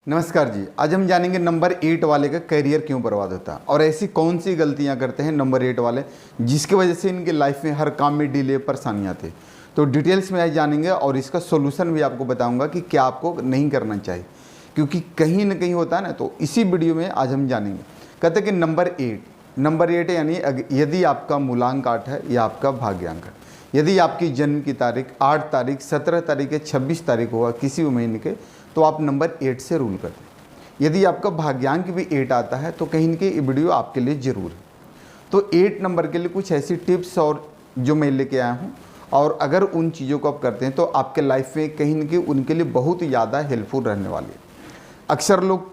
नमस्कार जी। आज हम जानेंगे नंबर 8 वाले का करियर क्यों बर्बाद होता है और ऐसी कौन सी गलतियां करते हैं नंबर 8 वाले जिसकी वजह से इनके लाइफ में हर काम में डिले परेशानियां आती। तो डिटेल्स में आज जानेंगे और इसका सोल्यूशन भी आपको बताऊंगा कि क्या आपको नहीं करना चाहिए, क्योंकि कहीं ना कहीं होता है ना। तो इसी वीडियो में आज हम जानेंगे। कहते हैं कि नंबर 8 यानी यदि आपका मूलांक 8 है या आपका भाग्यांक है, यदि आपकी जन्म की तारीख 8 तारीख 17 तारीख या 26 तारीख होगा किसी भी महीने के, तो आप नंबर 8 से रूल करते हैं। यदि आपका भाग्यांक भी 8 आता है तो कहीं न कहीं ये वीडियो आपके लिए ज़रूर है। तो 8 नंबर के लिए कुछ ऐसी टिप्स और जो मैं लेके आया हूँ, और अगर उन चीज़ों को आप करते हैं तो आपके लाइफ में कहीं न कहीं उनके लिए बहुत ज़्यादा हेल्पफुल रहने वाली है। अक्सर लोग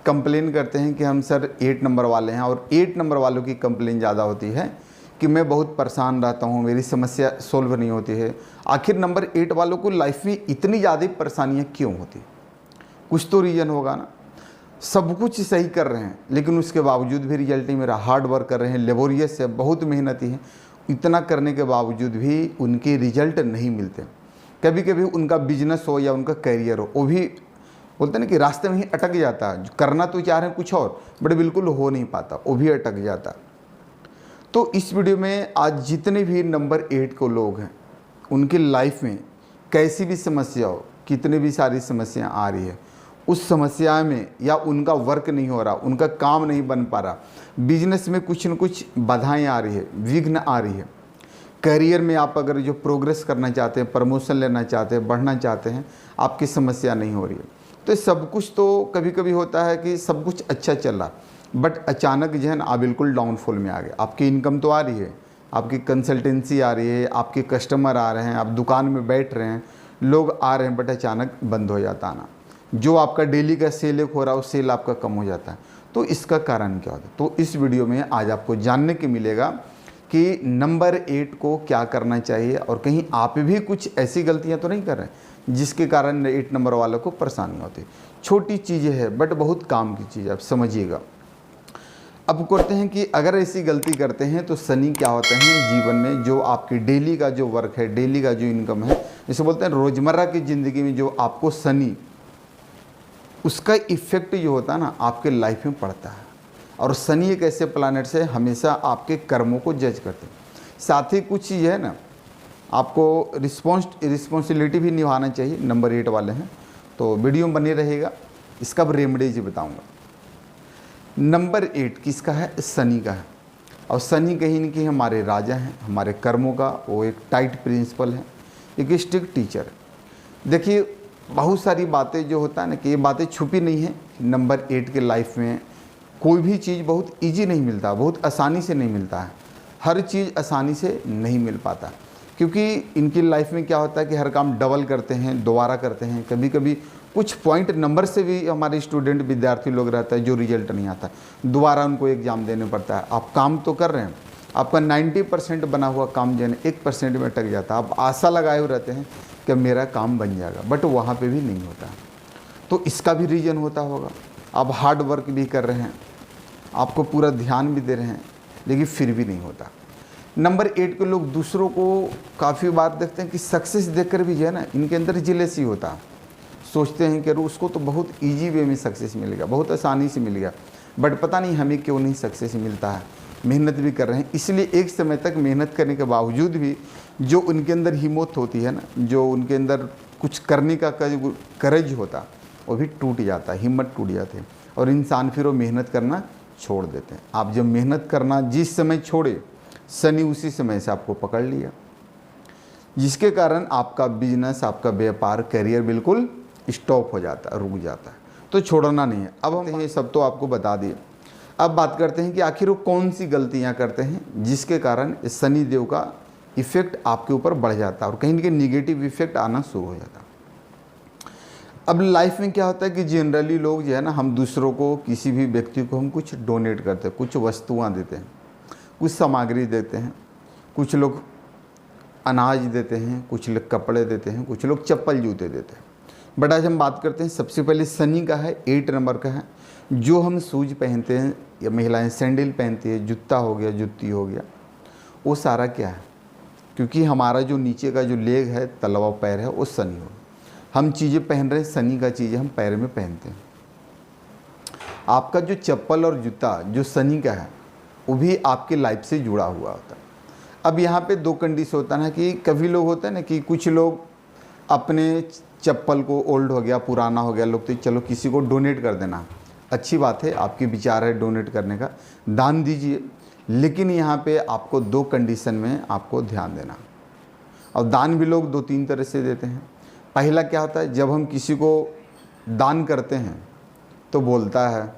कंप्लेन करते हैं कि हम सर 8 नंबर वाले हैं, और 8 नंबर वालों की कंप्लेन ज़्यादा होती है कि मैं बहुत परेशान रहता हूँ, मेरी समस्या सोल्व नहीं होती है। आखिर नंबर 8 वालों को लाइफ में इतनी ज़्यादा परेशानियाँ क्यों होती? कुछ तो रीज़न होगा ना। सब कुछ सही कर रहे हैं लेकिन उसके बावजूद भी रिजल्ट नहीं मेरा। हार्ड वर्क कर रहे हैं, लेबोरियस है, बहुत मेहनती है, इतना करने के बावजूद भी उनके रिजल्ट नहीं मिलते। कभी कभी उनका बिजनेस हो या उनका करियर हो, वो भी बोलते हैं ना कि रास्ते में ही अटक जाता है। करना तो चाह रहे हैं कुछ और, बट बिल्कुल हो नहीं पाता, वो भी अटक जाता। तो इस वीडियो में आज जितने भी नंबर 8 को लोग हैं, उनकी लाइफ में कैसी भी समस्या हो, कितनी भी सारी समस्याएं आ रही है, उस समस्या में या उनका वर्क नहीं हो रहा, उनका काम नहीं बन पा रहा, बिजनेस में कुछ न कुछ बाधाएं आ रही है, विघ्न आ रही है, करियर में आप अगर जो प्रोग्रेस करना चाहते हैं, प्रमोशन लेना चाहते हैं, बढ़ना चाहते हैं, आपकी समस्या नहीं हो रही है। तो सब कुछ तो कभी कभी होता है कि सब कुछ अच्छा चल रहा, बट अचानक जो है ना आप बिल्कुल डाउनफॉल में आ गए। आपकी इनकम तो आ रही है, आपकी कंसल्टेंसी आ रही है, आपके कस्टमर आ रहे हैं, आप दुकान में बैठ रहे हैं, लोग आ रहे हैं, बट अचानक बंद हो जाता आना। जो आपका डेली का सेल हो रहा है, वो सेल आपका कम हो जाता है। तो इसका कारण क्या होता है? तो इस वीडियो में आज आपको जानने को मिलेगा कि नंबर 8 को क्या करना चाहिए, और कहीं आप भी कुछ ऐसी गलतियां तो नहीं कर रहे हैं जिसके कारण 8 नंबर वालों को परेशानी होती है। छोटी चीज़ें हैं बट बहुत काम की चीज़, आप समझिएगा। अब करते हैं कि अगर ऐसी गलती करते हैं तो शनि क्या होते हैं जीवन में, जो आपकी डेली का जो वर्क है, डेली का जो इनकम है, जिसे बोलते हैं रोज़मर्रा की ज़िंदगी में जो आपको शनि, उसका इफ़ेक्ट जो होता है ना आपके लाइफ में पड़ता है। और शनि एक ऐसे प्लैनेट से हमेशा आपके कर्मों को जज करते हैं। साथ ही कुछ चीज़ है ना, आपको रिस्पॉन्सिबिलिटी भी निभाना चाहिए। नंबर 8 वाले हैं तो वीडियो में बने रहेगा, इसका रेमेडीज बताऊँगा। नंबर 8 किसका है? शनि का है। और शनि कहीं न कहीं हमारे राजा हैं, हमारे कर्मों का वो एक टाइट प्रिंसिपल है, एक स्ट्रिक्ट टीचर है। देखिए बहुत सारी बातें जो होता है ना कि ये बातें छुपी नहीं है। नंबर 8 के लाइफ में कोई भी चीज़ बहुत इजी नहीं मिलता, बहुत आसानी से नहीं मिलता है। हर चीज़ आसानी से नहीं मिल पाता, क्योंकि इनकी लाइफ में क्या होता है कि हर काम डबल करते हैं, दोबारा करते हैं। कभी कभी कुछ पॉइंट नंबर से भी हमारे स्टूडेंट विद्यार्थी लोग रहता है जो रिजल्ट नहीं आता, दोबारा उनको एग्ज़ाम देने पड़ता है। आप काम तो कर रहे हैं, आपका 90% बना हुआ काम जो है 1% में अटक जाता है। आप आशा लगाए हुए रहते हैं कि मेरा काम बन जाएगा, बट वहाँ पे भी नहीं होता। तो इसका भी रीज़न होता होगा। आप हार्ड वर्क भी कर रहे हैं, आपको पूरा ध्यान भी दे रहे हैं, लेकिन फिर भी नहीं होता। नंबर 8 के लोग दूसरों को काफ़ी बार देखते हैं कि सक्सेस देखकर भी जो है ना इनके अंदर जेलसी होता है। सोचते हैं कि उसको तो बहुत ईजी वे में सक्सेस मिल गया, बहुत आसानी से मिल गया, बट पता नहीं हमें क्यों नहीं सक्सेस मिलता है। मेहनत भी कर रहे हैं, इसलिए एक समय तक मेहनत करने के बावजूद भी जो उनके अंदर हिम्मत होती है ना, जो उनके अंदर कुछ करने का करेज होता, वो भी टूट जाता है, हिम्मत टूट जाती है, और इंसान फिर वो मेहनत करना छोड़ देते हैं। आप जब मेहनत करना जिस समय छोड़े, शनि उसी समय से आपको पकड़ लिया, जिसके कारण आपका बिजनेस, आपका व्यापार, करियर बिल्कुल स्टॉप हो जाता है, रुक जाता है। तो छोड़ना नहीं है। अब हम ये सब तो आपको बता दिए, अब बात करते हैं कि आखिर वो कौन सी गलतियां करते हैं जिसके कारण शनि देव का इफेक्ट आपके ऊपर बढ़ जाता है और कहीं ना कहीं निगेटिव इफेक्ट आना शुरू हो जाता है। अब लाइफ में क्या होता है कि जनरली लोग जो है ना, हम दूसरों को, किसी भी व्यक्ति को हम कुछ डोनेट करते हैं, कुछ वस्तुएं देते हैं, कुछ सामग्री देते हैं, कुछ लोग अनाज देते हैं, कुछ लोग कपड़े देते हैं, कुछ लोग चप्पल जूते देते हैं। बट आज हम बात करते हैं सबसे पहले शनि का है, 8 नंबर का है। जो हम शूज पहनते हैं या महिलाएं सैंडल पहनती है, जूता हो गया, जुत्ती हो गया, वो सारा क्या है? क्योंकि हमारा जो नीचे का जो लेग है, तलवा पैर है, वो शनि हो। हम चीज़ें पहन रहे हैं, शनि का चीज़ें हम पैर में पहनते हैं। आपका जो चप्पल और जूता जो शनि का है वो भी आपके लाइफ से जुड़ा हुआ होता है। अब यहाँ पे दो कंडीशन होता है ना कि कभी लोग होता है ना कि कुछ लोग अपने चप्पल को ओल्ड हो गया, पुराना हो गया लोग, तो चलो किसी को डोनेट कर देना, अच्छी बात है, आपकी विचार है डोनेट करने का, दान दीजिए। लेकिन यहाँ पे आपको दो कंडीशन में आपको ध्यान देना। और दान भी लोग दो तीन तरह से देते हैं। पहला क्या होता है, जब हम किसी को दान करते हैं तो बोलता है।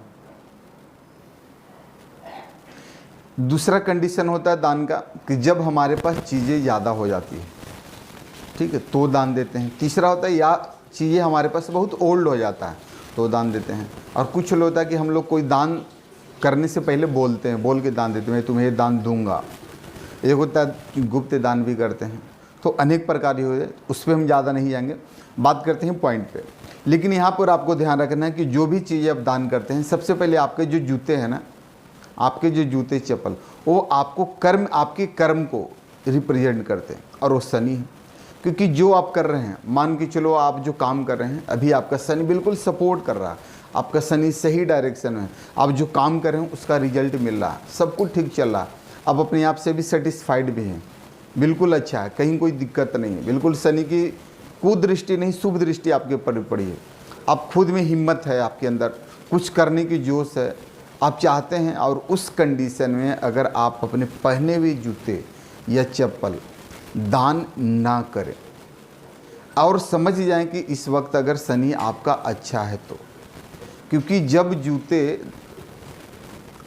दूसरा कंडीशन होता है दान का कि जब हमारे पास चीज़ें ज़्यादा हो जाती है, ठीक है, तो दान देते हैं। तीसरा होता है या चीज़ें हमारे पास बहुत ओल्ड हो जाता है तो दान देते हैं। और कुछ लोग होता है कि हम लोग कोई दान करने से पहले बोलते हैं, बोल के दान देते हैं, मैं तुम्हें दान दूंगा। एक होता है कि गुप्त दान भी करते हैं। तो अनेक प्रकार हो जाए, उस पर हम ज़्यादा नहीं जाएंगे, बात करते हैं पॉइंट पे। लेकिन यहाँ पर आपको ध्यान रखना है कि जो भी चीज़ें आप दान करते हैं, सबसे पहले आपके जो जूते हैं ना, आपके जो जूते चप्पल, वो आपको कर्म, आपके कर्म को रिप्रेजेंट करते हैं और वो शनि है। क्योंकि जो आप कर रहे हैं, मान के चलो आप जो काम कर रहे हैं अभी आपका शनि बिल्कुल सपोर्ट कर रहा है, आपका शनि सही डायरेक्शन में, आप जो काम कर रहे हैं उसका रिजल्ट मिल रहा है, सब कुछ ठीक चल रहा है, आप अपने आप से भी सेटिस्फाइड भी हैं, बिल्कुल अच्छा है, कहीं कोई दिक्कत नहीं है, बिल्कुल शनि की कुदृष्टि नहीं शुभ दृष्टि आपके ऊपर पड़ी है। आप खुद में हिम्मत है, आपके अंदर कुछ करने की जोश है, आप चाहते हैं। और उस कंडीशन में अगर आप अपने पहने हुए जूते या चप्पल दान ना करें और समझ जाएं कि इस वक्त अगर शनि आपका अच्छा है तो, क्योंकि जब जूते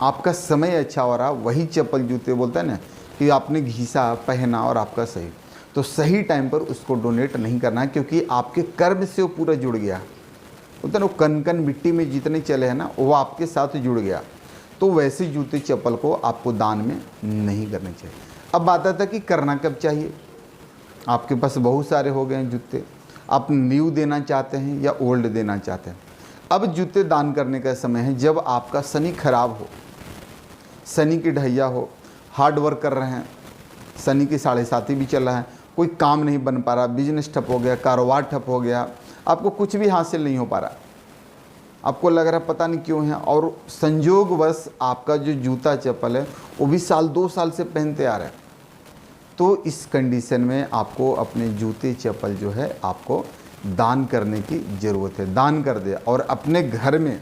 आपका समय अच्छा हो रहा, वही चप्पल जूते बोलता है ना कि आपने घिसा पहना और आपका सही, तो सही टाइम पर उसको डोनेट नहीं करना है, क्योंकि आपके कर्म से वो पूरा जुड़ गया होता है ना। वो कन कन मिट्टी में जितने चले हैं ना वो आपके साथ जुड़ गया। तो वैसे जूते चप्पल को आपको दान में नहीं करने चाहिए। अब बात आता है कि करना कब चाहिए। आपके पास बहुत सारे हो गए हैं जूते, आप न्यू देना चाहते हैं या ओल्ड देना चाहते हैं। अब जूते दान करने का समय है जब आपका शनि खराब हो, शनि की ढैया हो, हार्ड वर्क कर रहे हैं, शनि की 7.5 भी चल रहा है, कोई काम नहीं बन पा रहा, बिजनेस ठप हो गया, कारोबार ठप हो गया, आपको कुछ भी हासिल नहीं हो पा रहा, आपको लग रहा है पता नहीं क्यों है, और संयोगवश आपका जो जूता चप्पल है वो भी 1-2 साल से पहनते आ रहे हैं, तो इस कंडीशन में आपको अपने जूते चप्पल जो है आपको दान करने की ज़रूरत है। दान कर दे। और अपने घर में,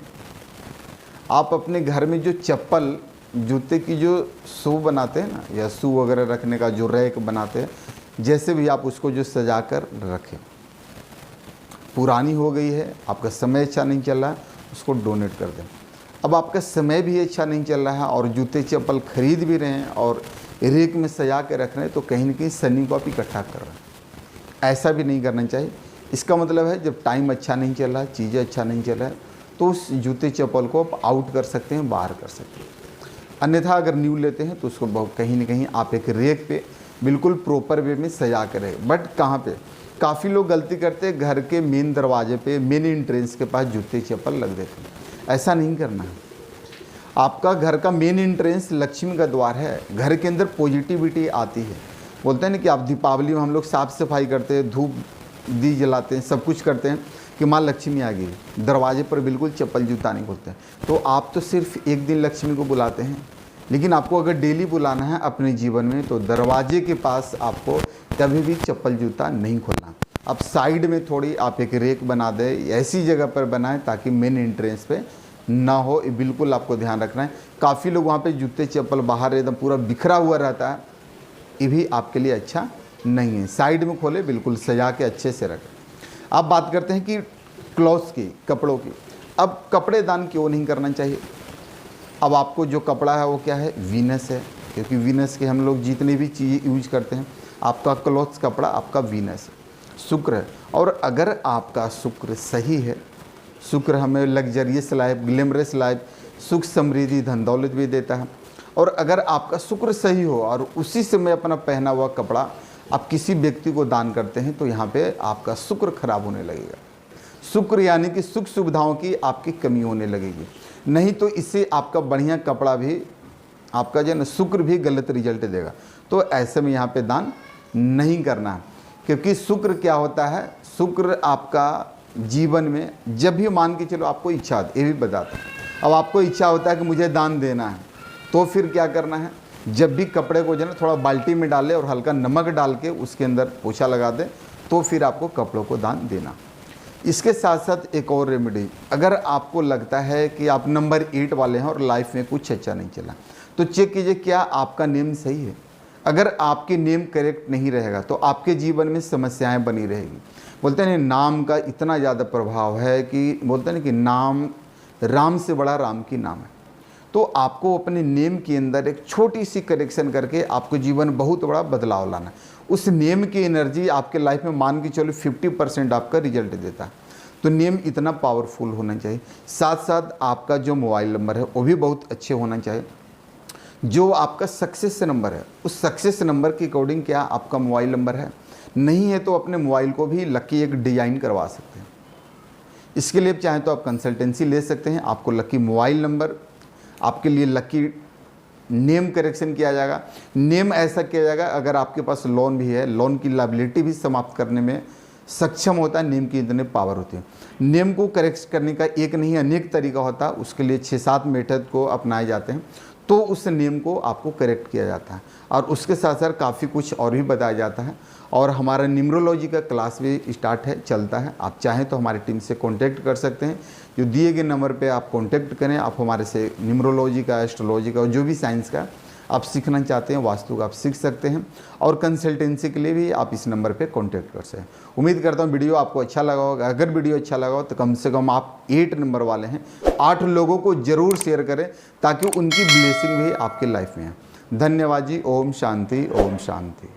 आप अपने घर में जो चप्पल जूते की जो शू बनाते हैं ना, या शू वगैरह रखने का जो रैक बनाते हैं, जैसे भी आप उसको जो सजा कर रखें। पुरानी हो गई है, आपका समय अच्छा नहीं चल रहा है, उसको डोनेट कर दें। अब आपका समय भी अच्छा नहीं चल रहा है और जूते चप्पल खरीद भी रहे हैं और रेक में सजा के रख रहे हैं, तो कहीं ना कहीं शनि को आप इकट्ठा कर रहे हैं। ऐसा भी नहीं करना चाहिए। इसका मतलब है जब टाइम अच्छा नहीं चल रहा है, चीज़ें अच्छा नहीं चल रहा है, तो उस जूते चप्पल को आप आउट कर सकते हैं, बाहर कर सकते हैं। अन्यथा अगर न्यू लेते हैं तो उसको कहीं ना कहीं आप एक रेक पे बिल्कुल प्रॉपर वे में सजा कर रहे। बट कहाँ पे काफ़ी लोग गलती करते हैं, घर के मेन दरवाजे पे, मेन एंट्रेंस के पास जूते चप्पल लग देते हैं। ऐसा नहीं करना है। आपका घर का मेन एंट्रेंस लक्ष्मी का द्वार है, घर के अंदर पॉजिटिविटी आती है। बोलते हैं ना कि आप दीपावली में हम लोग साफ़ सफाई करते हैं, धूप दी जलाते हैं, सब कुछ करते हैं कि माँ लक्ष्मी आ गई, दरवाजे पर बिल्कुल चप्पल जूता नहीं खोलते हैं। तो आप तो सिर्फ एक दिन लक्ष्मी को बुलाते हैं, लेकिन आपको अगर डेली बुलाना है अपने जीवन में तो दरवाजे के पास आपको कभी भी चप्पल जूता नहीं खोलना। अब साइड में थोड़ी आप एक रेक बना दें, ऐसी जगह पर बनाएं ताकि मेन एंट्रेंस पे ना हो, ये बिल्कुल आपको ध्यान रखना है। काफ़ी लोग वहाँ पे जूते चप्पल बाहर एकदम पूरा बिखरा हुआ रहता है, ये भी आपके लिए अच्छा नहीं है। साइड में खोले, बिल्कुल सजा के अच्छे से रखें। अब बात करते हैं कि क्लॉथ्स की, कपड़ों की। अब कपड़े दान क्यों नहीं करना चाहिए। अब आपको जो कपड़ा है वो क्या है, वीनस है, क्योंकि वीनस के हम लोग जितनी भी चीज़ें यूज करते हैं, आपका क्लॉथ्स कपड़ा आपका वीनस है, शुक्र है। और अगर आपका शुक्र सही है, शुक्र हमें लग्जरियस लाइफ, ग्लैमरस लाइफ, सुख समृद्धि धन दौलत भी देता है। और अगर आपका शुक्र सही हो और उसी समय अपना पहना हुआ कपड़ा आप किसी व्यक्ति को दान करते हैं, तो यहाँ पे आपका शुक्र खराब होने लगेगा। शुक्र यानी कि सुख सुविधाओं की आपकी कमी होने लगेगी। नहीं तो इससे आपका बढ़िया कपड़ा भी, आपका जो है ना शुक्र भी गलत रिजल्ट देगा। तो ऐसे में यहाँ पे दान नहीं करना है, क्योंकि शुक्र क्या होता है, शुक्र आपका जीवन में जब भी मान के चलो आपको इच्छा आती, ये भी बताता है, अब आपको इच्छा होता है कि मुझे दान देना है, तो फिर क्या करना है, जब भी कपड़े को जो है ना थोड़ा बाल्टी में डालें और हल्का नमक डाल के उसके अंदर पोछा लगा दें, तो फिर आपको कपड़ों को दान देना। इसके साथ साथ एक और रेमेडी, अगर आपको लगता है कि आप नंबर 8 वाले हैं और लाइफ में कुछ अच्छा नहीं चला, तो चेक कीजिए क्या आपका नेम सही है। अगर आपकी नेम करेक्ट नहीं रहेगा तो आपके जीवन में समस्याएं बनी रहेगी। बोलते हैं नाम का इतना ज़्यादा प्रभाव है कि बोलते हैं कि नाम राम से बड़ा राम की नाम है। तो आपको अपने नेम के अंदर एक छोटी सी करेक्शन करके आपको जीवन बहुत बड़ा बदलाव लाना है। उस नेम की एनर्जी आपके लाइफ में मान के चलो 50% आपका रिजल्ट देता है। तो नेम इतना पावरफुल होना चाहिए। साथ साथ आपका जो मोबाइल नंबर है वो भी बहुत अच्छे होना चाहिए। जो आपका सक्सेस नंबर है, उस सक्सेस नंबर के अकॉर्डिंग क्या आपका मोबाइल नंबर है, नहीं है तो अपने मोबाइल को भी लकी एक डिज़ाइन करवा सकते हैं। इसके लिए चाहें तो आप कंसल्टेंसी ले सकते हैं। आपको लकी मोबाइल नंबर, आपके लिए लकी नेम करेक्शन किया जाएगा। नेम ऐसा किया जाएगा, अगर आपके पास लोन भी है, लोन की लायबिलिटी भी समाप्त करने में सक्षम होता है। नेम की इतने पावर होती है। नेम को करेक्ट करने का एक नहीं अनेक तरीका होता है। उसके लिए 6-7 मेथड को अपनाए जाते हैं, तो उस नेम को आपको करेक्ट किया जाता है। और उसके साथ साथ काफ़ी कुछ और भी बताया जाता है। और हमारा न्यूमरोलॉजी का क्लास भी स्टार्ट है, चलता है। आप चाहें तो हमारी टीम से कांटेक्ट कर सकते हैं। जो दिए गए नंबर पे आप कांटेक्ट करें। आप हमारे से न्यूमरोलॉजी का, एस्ट्रोलॉजी का और जो भी साइंस का आप सीखना चाहते हैं, वास्तु का, आप सीख सकते हैं। और कंसल्टेंसी के लिए भी आप इस नंबर पे कांटेक्ट कर सकते हैं। उम्मीद करता हूँ वीडियो आपको अच्छा लगा होगा। अगर वीडियो अच्छा लगा हो तो कम से कम आप 8 नंबर वाले हैं 8 लोगों को ज़रूर शेयर करें, ताकि उनकी ब्लेसिंग भी आपके लाइफ में है। धन्यवाद जी। ओम शांति, ओम शांति।